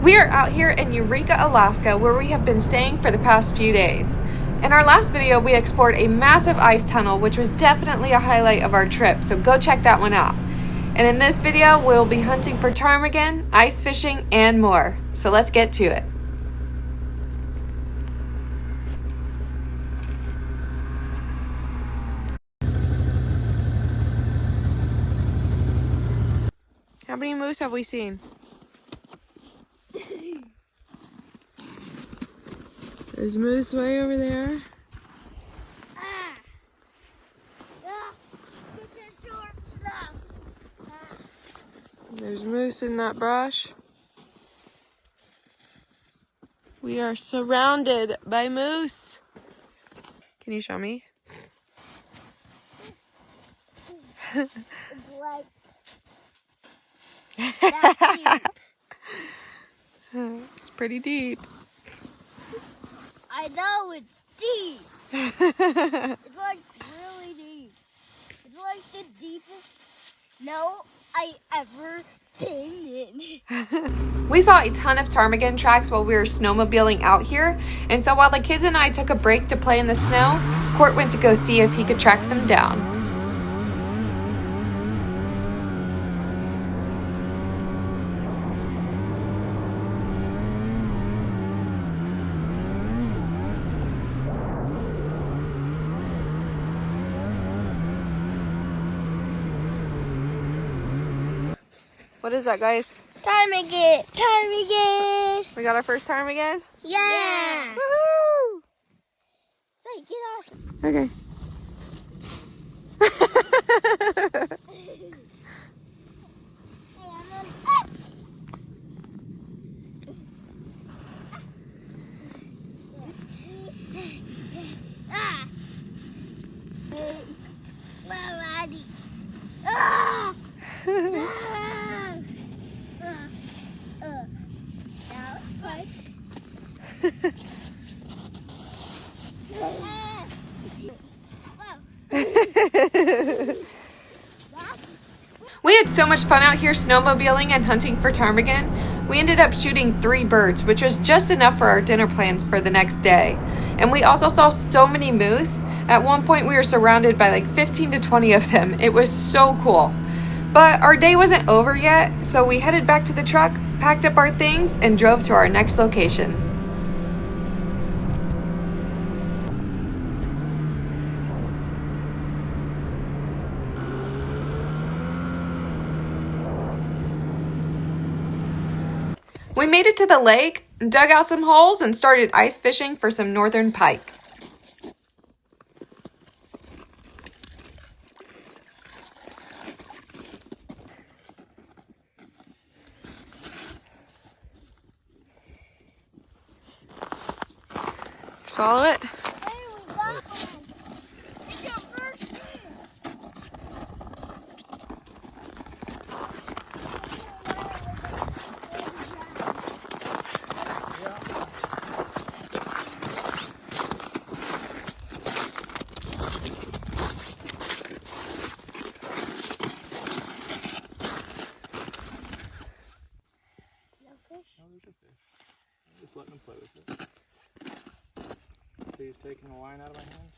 We are out here in Eureka, Alaska, where we have been staying for the past few days. In our last video, we explored a massive ice tunnel, which was definitely a highlight of our trip, so go check that one out. And in this video, we'll be hunting for ptarmigan, ice fishing, and more. So let's get to it. How many moose have we seen? There's moose way over there. There's moose in that brush. We are surrounded by moose. Can you show me? It's pretty deep. I know it's deep. It's like really deep. It's like the deepest snow I ever been in. We saw a ton of ptarmigan tracks while we were snowmobiling out here, and so while the kids and I took a break to play in the snow, Court went to go see if he could track them down. What is that, guys? Ptarmigan! Ptarmigan! We got our first ptarmigan? Yeah! Woohoo! Say, get off. Okay. We had so much fun out here snowmobiling and hunting for ptarmigan. We ended up shooting 3 birds, which was just enough for our dinner plans for the next day. And we also saw so many moose. At one point we were surrounded by like 15 to 20 of them. It was so cool. But our day wasn't over yet, so we headed back to the truck, packed up our things, and drove to our next location. We made it to the lake, dug out some holes, and started ice fishing for some northern pike. Swallow it. Just letting him play with it. See, he's taking the line out of my hands.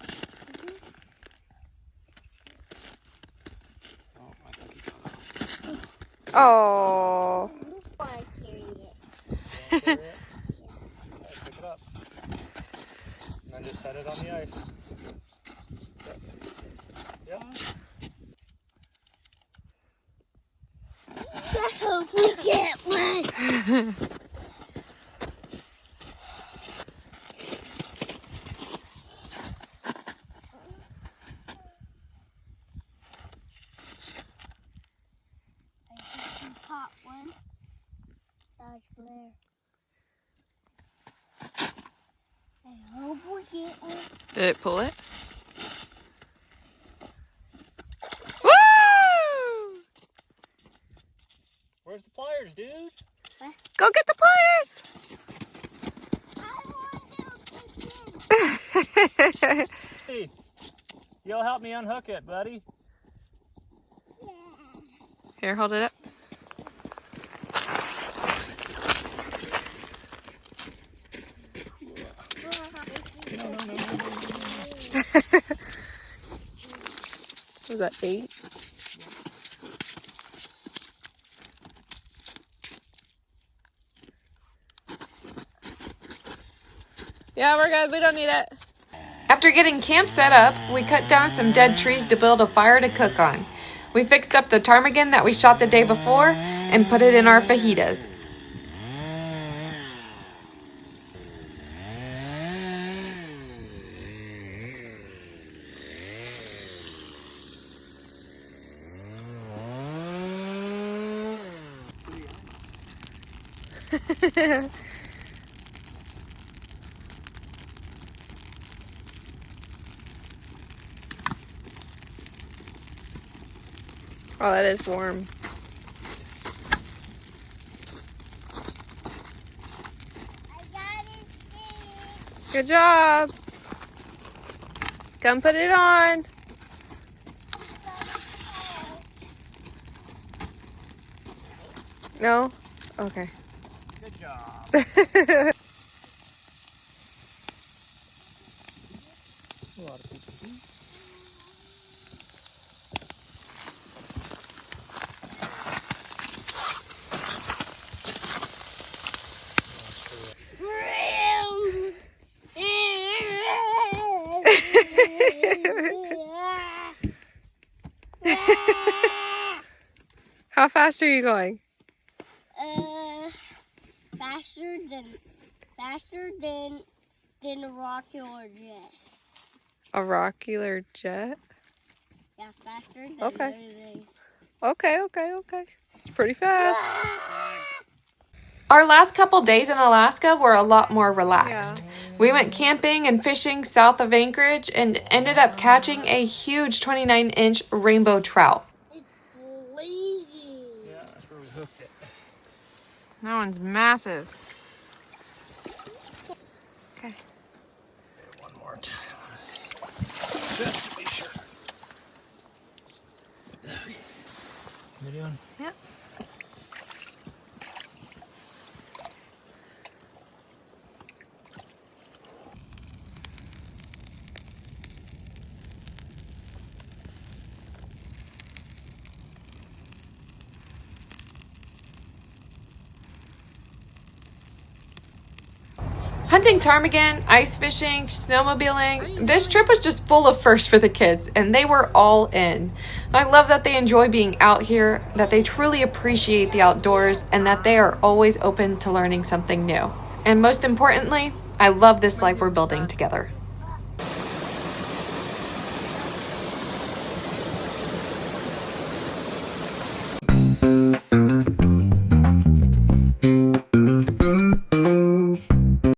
Oh, I think he got it. Oh. I want to carry it. Pick it up. And then just set it on the ice. Yep. I hope we get one. Caught one. Dodge Blair. I hope we get one. Did it pull it? Woo! Where's the pliers, dude? What? Go get the pliers! I want to Hey, you'll help me unhook it, buddy. Here, hold it up. Was that 8? Yeah, we're good. We don't need it. After getting camp set up, we cut down some dead trees to build a fire to cook on. We fixed up the ptarmigan that we shot the day before and put it in our fajitas. Oh, that is warm. I got it, Steve. Good job. Come put it on. No? Okay. Good job. A lot of people do. How fast are you going? Faster than a rocket jet. A rocket jet? Yeah, faster than Okay. those things. Okay. It's pretty fast. Our last couple days in Alaska were a lot more relaxed. Yeah. We went camping and fishing south of Anchorage and ended up catching a huge 29-inch rainbow trout. It's blazing. Yeah, that's where we hooked it. That one's massive. Okay. One more time. Just to be sure. Video on? Yep. Hunting ptarmigan, ice fishing, snowmobiling, this trip was just full of firsts for the kids, and they were all in. I love that they enjoy being out here, that they truly appreciate the outdoors, and that they are always open to learning something new. And most importantly, I love this life we're building together.